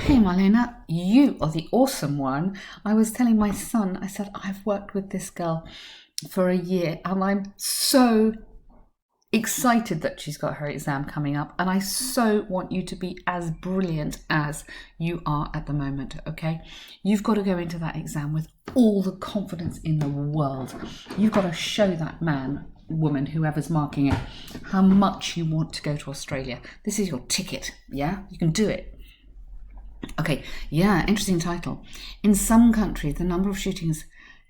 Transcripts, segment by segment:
Hey Marlena, you are the awesome one. I was telling my son, I said, I've worked with this girl for a year and I'm so excited that she's got her exam coming up, and I so want you to be as brilliant as you are at the moment, okay? You've got to go into that exam with all the confidence in the world. You've got to show that man, woman, whoever's marking it, how much you want to go to Australia. This is your ticket, yeah? You can do it. Okay, yeah, interesting title. In some countries, the number of shootings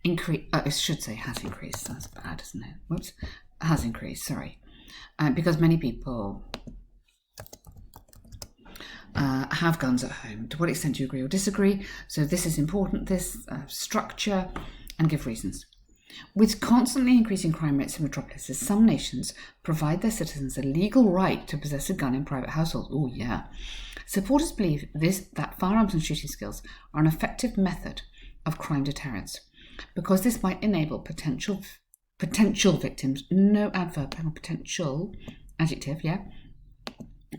I should say has increased. That's bad, isn't it? Whoops. Has increased, sorry. Because many people have guns at home. To what extent do you agree or disagree? So this is important, this structure, and give reasons. With constantly increasing crime rates in metropolises, some nations provide their citizens a legal right to possess a gun in private households. Oh, yeah. Supporters believe that firearms and shooting skills are an effective method of crime deterrence, because this might enable potential victims, no adverb, panel potential, adjective, yeah,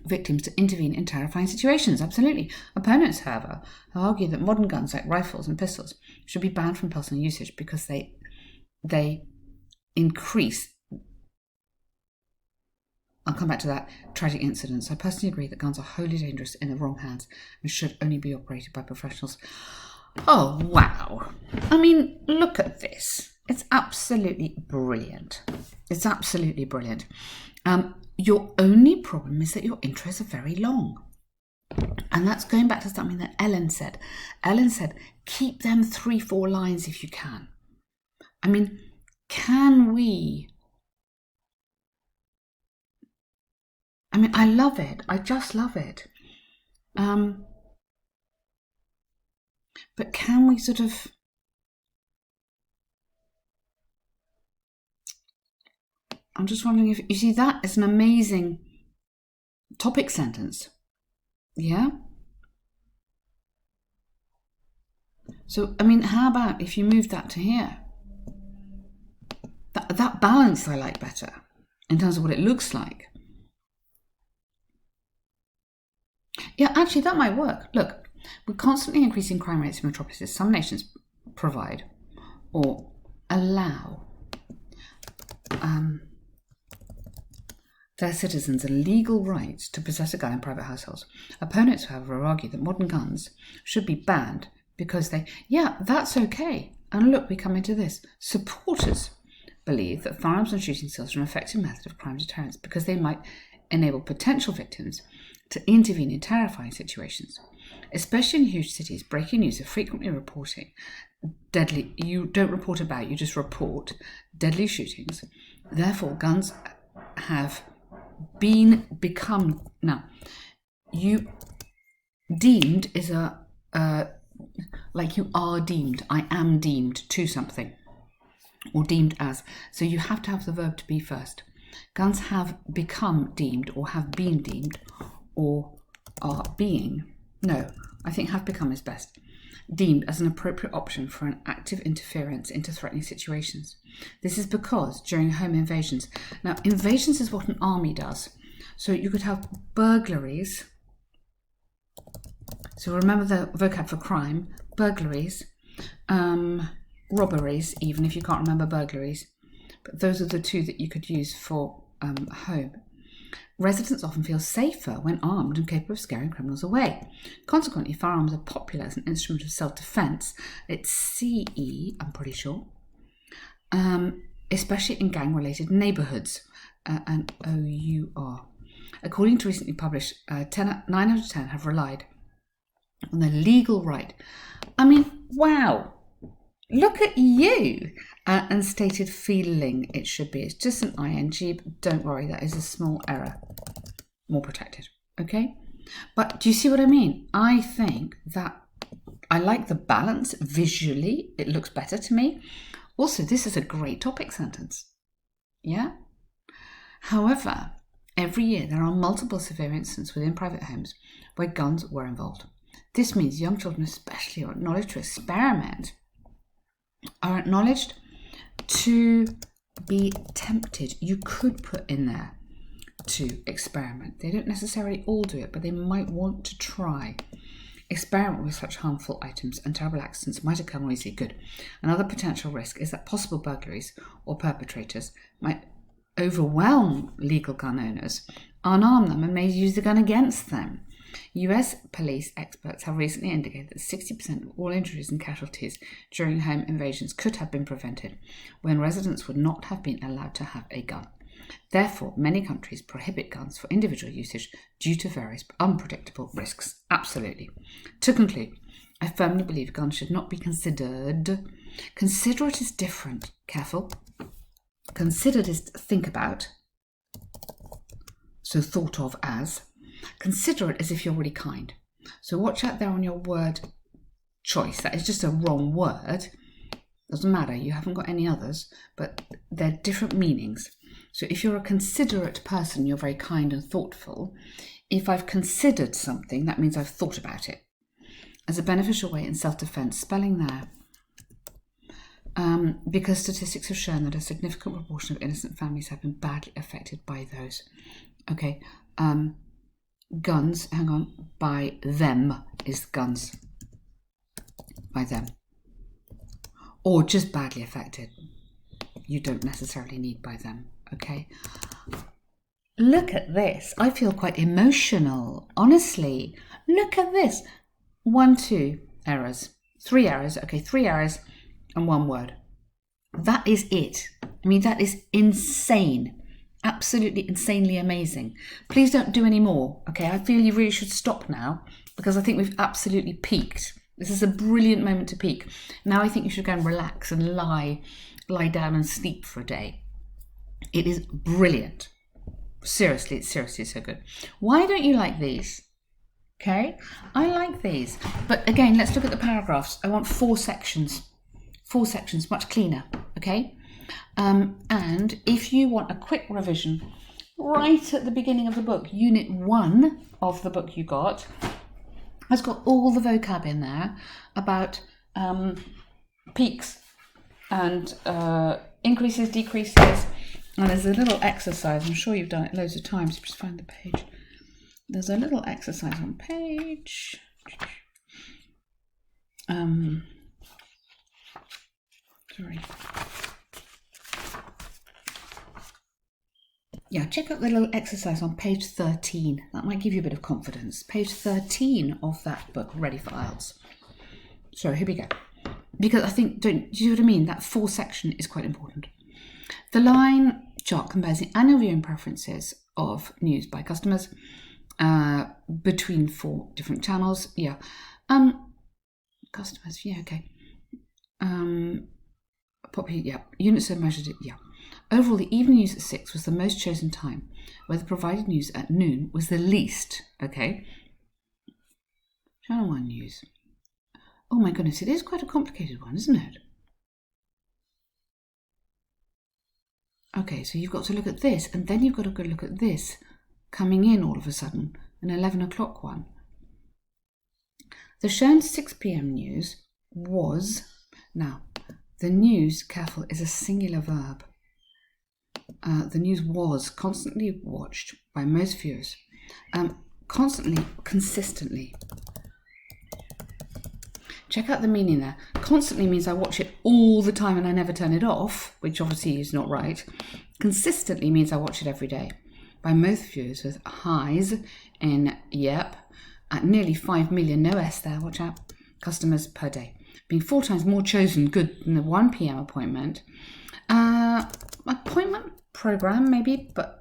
victims to intervene in terrifying situations. Absolutely. Opponents, however, have argued that modern guns like rifles and pistols should be banned from personal usage because they increase, I'll come back to that, tragic incidents. I personally agree that guns are wholly dangerous in the wrong hands and should only be operated by professionals. Oh, wow. I mean, look at this. It's absolutely brilliant. It's absolutely brilliant. Your only problem is that your intros are very long. And that's going back to something that Ellen said. Ellen said, keep them 3-4 lines if you can. I mean, can we? I mean, I love it. I just love it. But can we sort of... I'm just wondering if, you see, that is an amazing topic sentence. Yeah? So, I mean, how about if you move that to here? That balance I like better in terms of what it looks like. Yeah, actually, that might work. Look, with constantly increasing crime rates in metropolises, some nations provide or allow their citizens a legal right to possess a gun in private households. Opponents, however, argue that modern guns should be banned because yeah, that's okay. And look, we come into this. Supporters believe that firearms and shooting skills are an effective method of crime deterrence because they might enable potential victims to intervene in terrifying situations. Especially in huge cities, breaking news are frequently reporting deadly, you don't report about, you just report deadly shootings. Therefore, guns have become, now, you deemed is like you are deemed, I am deemed to something, or deemed as. So you have to have the verb to be first. Guns have become deemed, or have been deemed, or are being. No, I think have become is best. Deemed as an appropriate option for an active interference into threatening situations. This is because during home invasions, now invasions is what an army does. So you could have burglaries. So remember the vocab for crime, burglaries, robberies, even if you can't remember burglaries. But those are the two that you could use for home. Residents often feel safer when armed and capable of scaring criminals away. Consequently, firearms are popular as an instrument of self-defense. It's CE, I'm pretty sure, especially in gang-related neighborhoods, and OUR. According to recently published, 9 out of 10 have relied on the legal right. I mean, wow. Look at you! And stated feeling it should be. It's just an ing, but don't worry, that is a small error. More protected, okay? But do you see what I mean? I think that I like the balance visually. It looks better to me. Also, this is a great topic sentence. Yeah? However, every year there are multiple severe incidents within private homes where guns were involved. This means young children especially are acknowledged to experiment, are acknowledged to be tempted. You could put in there to experiment. They don't necessarily all do it, but they might want to try. experiment with such harmful items and terrible accidents might occur more easily. Good. Another potential risk is that possible burglaries or perpetrators might overwhelm legal gun owners, unarm them, and may use the gun against them. US police experts have recently indicated that 60% of all injuries and casualties during home invasions could have been prevented when residents would not have been allowed to have a gun. Therefore, many countries prohibit guns for individual usage due to various unpredictable risks. Absolutely. To conclude, I firmly believe guns should not be considered. Considerate is different. Careful. Considered is think about. So thought of as. Considerate as if you're really kind. So watch out there on your word choice. That is just a wrong word. Doesn't matter. You haven't got any others, but they're different meanings. So if you're a considerate person, you're very kind and thoughtful. If I've considered something, that means I've thought about it. As a beneficial way in self-defense, spelling there. Because statistics have shown that a significant proportion of innocent families have been badly affected by those. Okay. Guns, hang on, by them is guns. By them. Or just badly affected. You don't necessarily need by them. Okay. Look at this. I feel quite emotional. Honestly. Look at this. 1, 2 errors. 3 errors. Okay, 3 errors and 1 word. That is it. I mean, that is insane. Absolutely insanely amazing. Please don't do any more. Okay, I feel you really should stop now because I think we've absolutely peaked. This is a brilliant moment to peak. Now I think you should go and relax and lie down and sleep for a day. It is brilliant. Seriously, it's seriously so good. Why don't you like these? Okay, I like these. But again, let's look at the paragraphs. I want 4 sections. 4 sections, much cleaner. Okay, and if you want a quick revision, right at the beginning of the book, Unit 1 of the book you got, has got all the vocab in there about peaks and increases, decreases. And there's a little exercise. I'm sure you've done it loads of times. Just find the page. There's a little exercise on page. Sorry. Yeah, check out the little exercise on page 13. That might give you a bit of confidence. Page 13 of that book, Ready for IELTS. So here we go. Because I think, do you know what I mean? That 4 section is quite important. The line chart compares the annual viewing preferences of news by customers between 4 different channels. Yeah. Customers, yeah, okay. Yeah. Units are measured, yeah. Overall, the evening news at 6 was the most chosen time, where the provided news at noon was the least, okay? Channel 1 news. Oh my goodness, it is quite a complicated one, isn't it? Okay, so you've got to look at this, and then you've got to go look at this coming in all of a sudden, an 11 o'clock one. The shown 6 p.m. news was, now, the news, careful, is a singular verb. The news was constantly watched by most viewers. Constantly, consistently. Check out the meaning there. Constantly means I watch it all the time and I never turn it off, which obviously is not right. Consistently means I watch it every day. By most viewers with highs in, yep, at nearly 5 million, no S there, watch out, customers per day. Being 4 times more chosen good than the 1 p.m. appointment. Appointment program maybe, but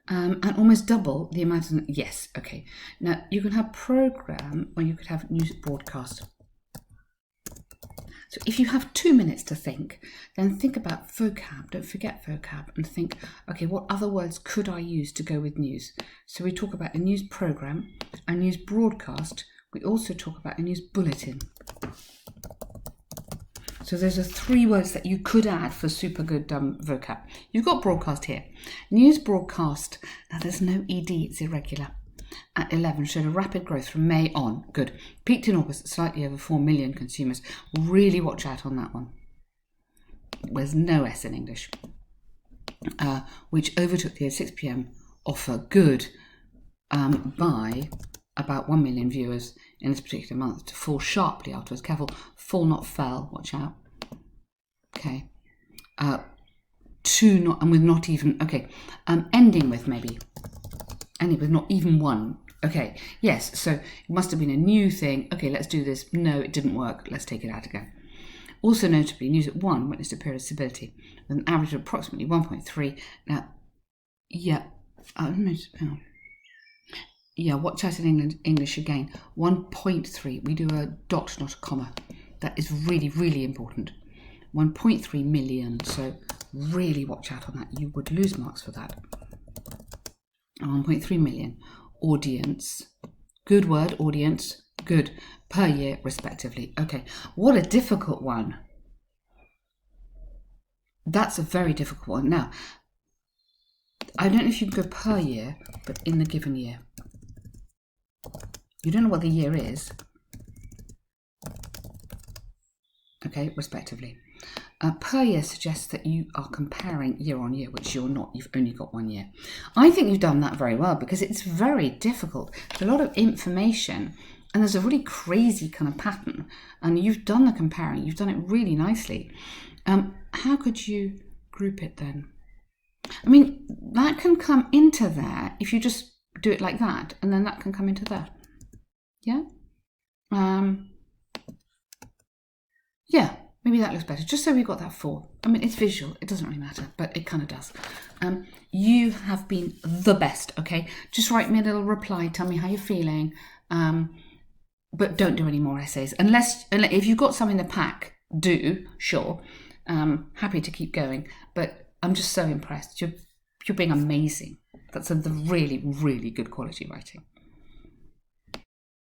and almost double the amount of, yes, okay. Now you can have program or you could have news broadcast. So if you have 2 minutes to think, then think about vocab, don't forget vocab, and think, okay, what other words could I use to go with news? So we talk about a news program, a news broadcast, we also talk about a news bulletin. So those are 3 words that you could add for super good vocab. You've got broadcast here. News broadcast, now there's no ED, it's irregular. At 11 showed a rapid growth from May on. Good. Peaked in August, slightly over 4 million consumers. Really watch out on that one. There's no S in English. Which overtook the 6 p.m. offer. Good. By about 1 million viewers in this particular month to fall sharply afterwards. Careful, fall not fell, watch out. Okay. Two not, and with not even, okay. Ending with maybe, ending with not even one. Okay, yes, so it must have been a new thing. Okay, let's do this. No, it didn't work. Let's take it out again. Also notably, News at 1 witnessed a period of stability with an average of approximately 1.3. Now, yeah, yeah, watch out in English again. 1.3. We do a dot, not a comma. That is really, really important. 1.3 million. So really watch out on that. You would lose marks for that. 1.3 million. Audience. Good word, audience. Good. Per year, respectively. Okay. What a difficult one. That's a very difficult one. Now, I don't know if you can go per year, but in the given year. You don't know what the year is. Okay, respectively. Per year suggests that you are comparing year on year, which you're not. You've only got 1 year. I think you've done that very well because it's very difficult. There's a lot of information and there's a really crazy kind of pattern. And you've done the comparing. You've done it really nicely. How could you group it then? I mean, that can come into there if you just do it like that, and then that can come into there. Yeah? Yeah, maybe that looks better. Just so we've got that 4. I mean, it's visual. It doesn't really matter, but it kind of does. You have been the best, okay? Just write me a little reply. Tell me how you're feeling. But don't do any more essays. Unless if you've got some in the pack, do, sure. Happy to keep going. But I'm just so impressed. You're being amazing. That's a really, really good quality writing.